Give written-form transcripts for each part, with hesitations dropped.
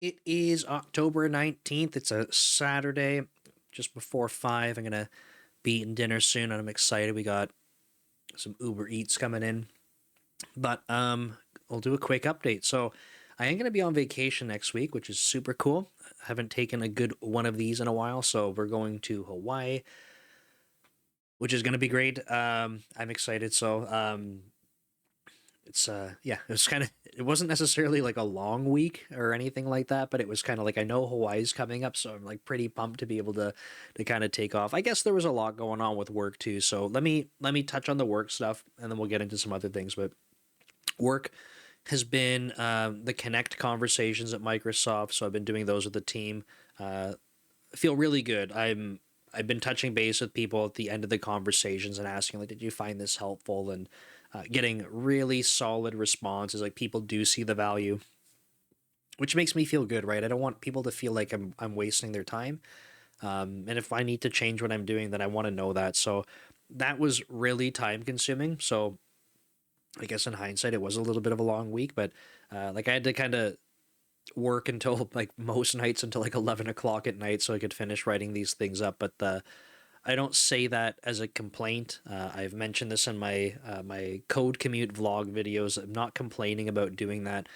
It is October 19th. It's a Saturday, just before 5. I'm going to be eating dinner soon, and I'm excited. We got some Uber Eats coming in. But I'll do a quick update. So I am going to be on vacation next week, which is super cool. I haven't taken a good one of these in a while, so we're going to Hawaii, which is going to be great. I'm excited. So it's yeah, it was kind of, it wasn't necessarily like a long week or anything like that, but it was kind of like, I know Hawaii's coming up, so I'm like pretty pumped to be able to kind of take off. I guess there was a lot going on with work too, so let me touch on the work stuff, and then we'll get into some other things. But work has been the Connect conversations at Microsoft, so I've been doing those with the team. I feel really good. I've been touching base with people at the end of the conversations and asking, like, did you find this helpful? And getting really solid responses. Like, people do see the value, which makes me feel good, right? I don't want people to feel like I'm wasting their time. And if I need to change what I'm doing, then I want to know that. So that was really time consuming. So I guess in hindsight, it was a little bit of a long week, but like I had to kind of work until like most nights until like 11 o'clock at night so I could finish writing these things up. But I don't say that as a complaint. I've mentioned this in my code commute vlog videos. I'm not complaining about doing that.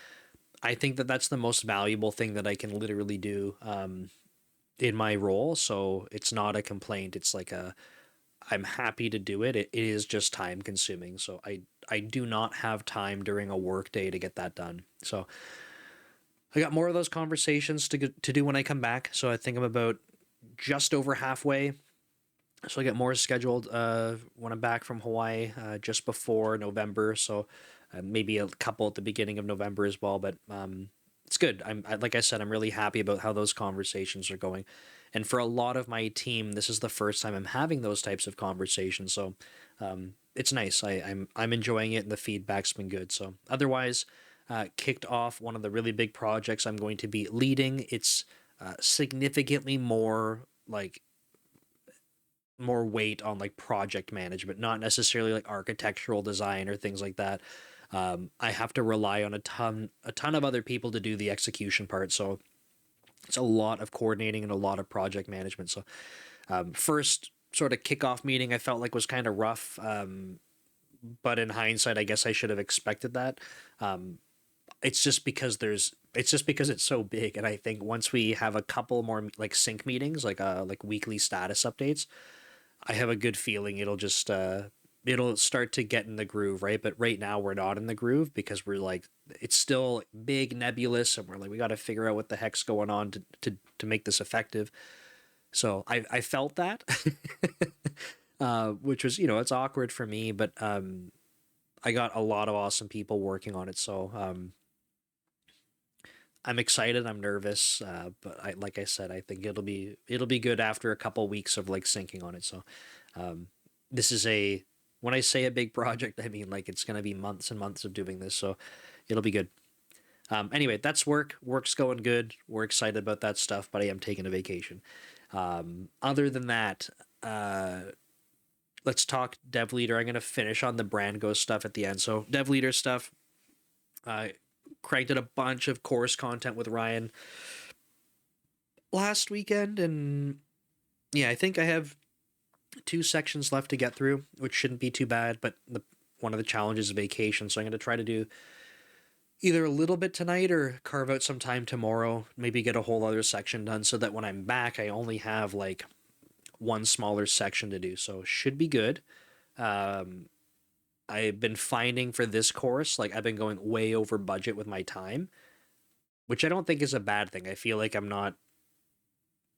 I think that that's the most valuable thing that I can literally do in my role. So it's not a complaint. It's like I'm happy to do it. It is just time consuming. So I do not have time during a work day to get that done. So I got more of those conversations to do when I come back. So I think I'm about just over halfway. So I get more scheduled when I'm back from Hawaii just before November. So maybe a couple at the beginning of November as well. But it's good. Like I said, I'm really happy about how those conversations are going. And for a lot of my team, this is the first time I'm having those types of conversations. So it's nice. I'm enjoying it, and the feedback's been good. So otherwise, kicked off one of the really big projects I'm going to be leading. It's significantly more weight on like project management, not necessarily like architectural design or things like that. I have to rely on a ton of other people to do the execution part. So it's a lot of coordinating and a lot of project management. So first sort of kickoff meeting I felt like was kind of rough. But in hindsight, I guess I should have expected that. Um, it's just because it's so big, and I think once we have a couple more like sync meetings, like weekly status updates, I have a good feeling it'll start to get in the groove, right? But right now we're not in the groove because we're like, it's still big, nebulous, and we're like, we got to figure out what the heck's going on to make this effective. So I felt that, which was, it's awkward for me, but I got a lot of awesome people working on it. So I'm excited. I'm nervous, but like I said, I think it'll be good after a couple weeks of like syncing on it. So this is when I say a big project, I mean like it's gonna be months and months of doing this. So it'll be good. Anyway, that's work. Work's going good. We're excited about that stuff, but I am taking a vacation. Other than that, let's talk dev leader. I'm gonna finish on the brand go stuff at the end. So dev leader stuff. Uh, Craig did a bunch of course content with Ryan last weekend, and yeah, I think I have two sections left to get through, which shouldn't be too bad. But one of the challenges is vacation, so I'm going to try to do either a little bit tonight or carve out some time tomorrow. Maybe get a whole other section done, so that when I'm back, I only have like one smaller section to do. So should be good. Um, I've been finding for this course, like I've been going way over budget with my time, which I don't think is a bad thing. I feel like I'm not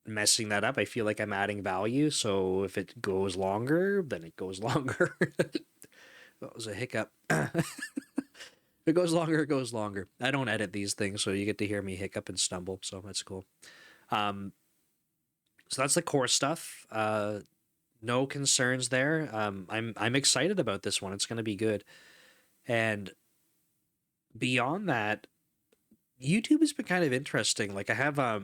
messing that up. I feel like I'm adding value. So if it goes longer, then it goes longer. That was a hiccup. If it goes longer, it goes longer. I don't edit these things, so you get to hear me hiccup and stumble. So that's cool. Um, so that's the core stuff. No concerns there. I'm excited about this one. It's going to be good. And beyond that, YouTube has been kind of interesting. Like I have a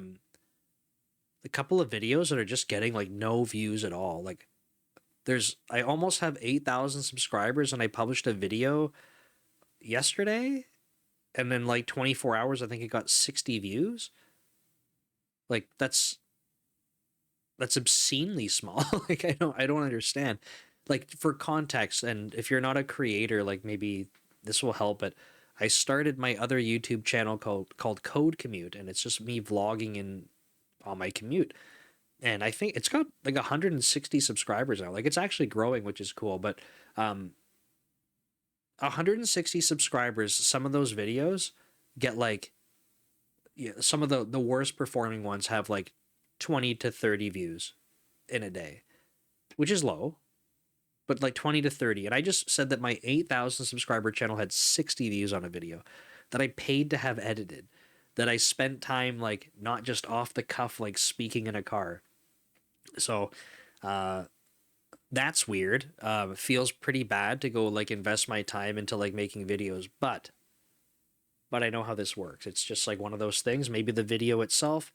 couple of videos that are just getting like no views at all. Like I almost have 8,000 subscribers, and I published a video yesterday, and then like 24 hours I think it got 60 views. Like that's obscenely small. Like I don't understand. Like for context, and if you're not a creator, like maybe this will help. But I started my other YouTube channel called Code Commute, and it's just me vlogging in on my commute. And I think it's got like 160 subscribers now. Like it's actually growing, which is cool. But um, 160 subscribers, some of those videos get like, yeah, some of the worst performing ones have like 20 to 30 views in a day, which is low, but like 20 to 30. And I just said that my 8,000 subscriber channel had 60 views on a video that I paid to have edited, that I spent time like not just off the cuff, like speaking in a car. So, uh, that's weird. It feels pretty bad to go like invest my time into like making videos, but I know how this works. It's just like one of those things. Maybe the video itself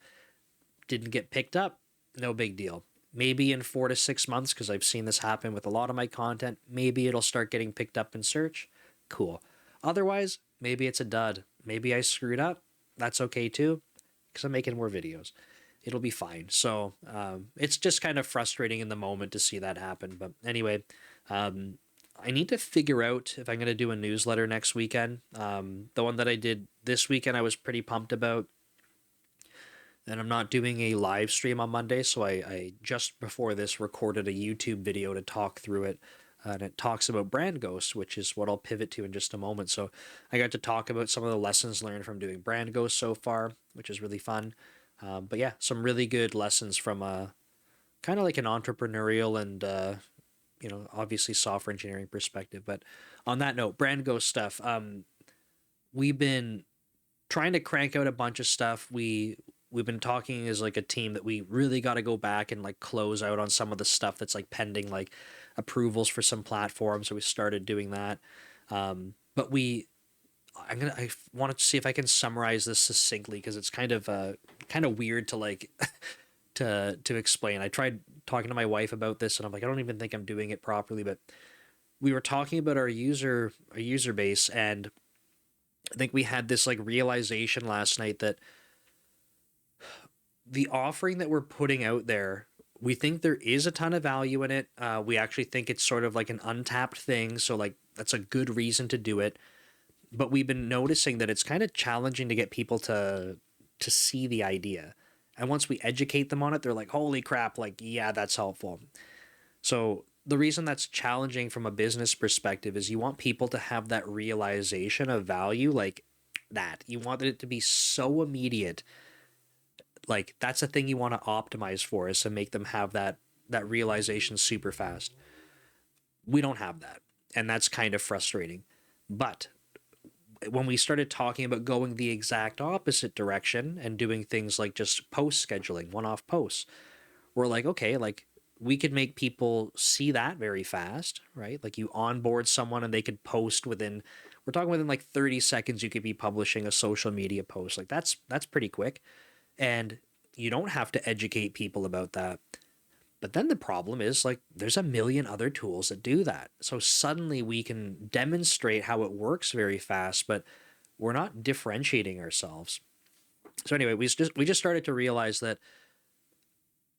didn't get picked up, no big deal. Maybe in 4 to 6 months, because I've seen this happen with a lot of my content, maybe it'll start getting picked up in search. Cool. Otherwise, maybe it's a dud. Maybe I screwed up. That's okay too, because I'm making more videos. It'll be fine. So it's just kind of frustrating in the moment to see that happen. But anyway, um, I need to figure out if I'm going to do a newsletter next weekend. The one that I did this weekend, I was pretty pumped about. And I'm not doing a live stream on Monday, so I just before this recorded a YouTube video to talk through it. And it talks about brand ghost, which is what I'll pivot to in just a moment. So I got to talk about some of the lessons learned from doing brand ghost so far, which is really fun. But yeah, some really good lessons from a kind of like an entrepreneurial and obviously software engineering perspective. But on that note, brand ghost stuff. We've been trying to crank out a bunch of stuff. We've been talking as like a team that we really got to go back and like close out on some of the stuff that's like pending like approvals for some platforms. So we started doing that. But I wanted to see if I can summarize this succinctly because it's kind of weird to like to explain. I tried talking to my wife about this and I'm like, I don't even think I'm doing it properly. But we were talking about our user base, and I think we had this like realization last night that the offering that we're putting out there, we think there is a ton of value in it. We actually think it's sort of like an untapped thing. So like that's a good reason to do it. But we've been noticing that it's kind of challenging to get people to see the idea. And once we educate them on it, they're like, holy crap, like, yeah, that's helpful. So the reason that's challenging from a business perspective is you want people to have that realization of value, like that. You want it to be so immediate. Like that's a thing you want to optimize for, is to make them have that realization super fast. We don't have that. And that's kind of frustrating. But when we started talking about going the exact opposite direction and doing things like just post scheduling, one-off posts, we're like, okay, like we could make people see that very fast, right? Like you onboard someone and they could post within, we're talking within like 30 seconds you could be publishing a social media post. Like that's pretty quick. And you don't have to educate people about that. But then the problem is like there's a million other tools that do that. So suddenly we can demonstrate how it works very fast, but we're not differentiating ourselves. So anyway, we just started to realize that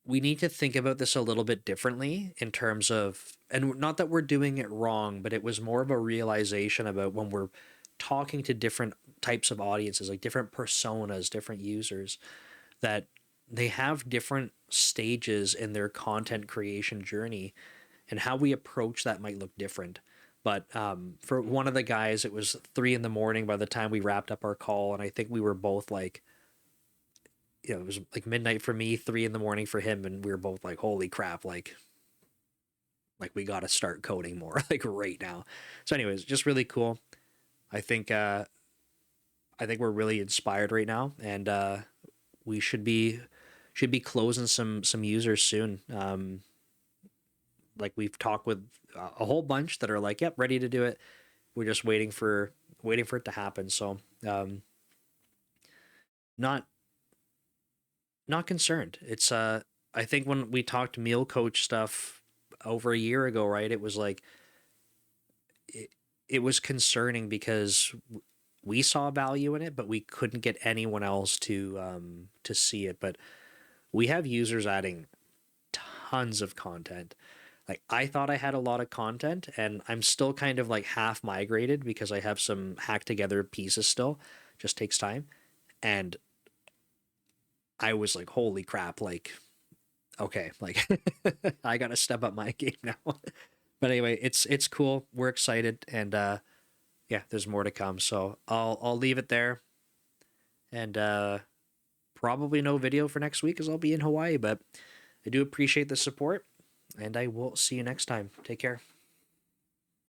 we need to think about this a little bit differently in terms of, and not that we're doing it wrong, but it was more of a realization about when we're talking to different types of audiences, like different personas, different users, that they have different stages in their content creation journey, and how we approach that might look different. But for one of the guys, it was 3 a.m. by the time we wrapped up our call, and I think we were both like, it was like midnight for me, 3 a.m. for him, and we were both like, "Holy crap!" Like we got to start coding more, like right now. So, anyways, just really cool. I think I think we're really inspired right now, and we should be closing some users soon. Like we've talked with a whole bunch that are like, "Yep, ready to do it." We're just waiting for it to happen. So, not not concerned. It's I think when we talked meal coach stuff over a year ago, right? It was like it, it was concerning because we saw value in it, but we couldn't get anyone else to see it. But we have users adding tons of content. Like I thought I had a lot of content, and I'm still kind of like half migrated because I have some hacked together pieces still. Just takes time. And I was like, holy crap, like okay, like I gotta step up my game now. But anyway, it's cool. We're excited, and yeah, there's more to come. So I'll leave it there, and probably no video for next week as I'll be in Hawaii. But I do appreciate the support, and I will see you next time. Take care.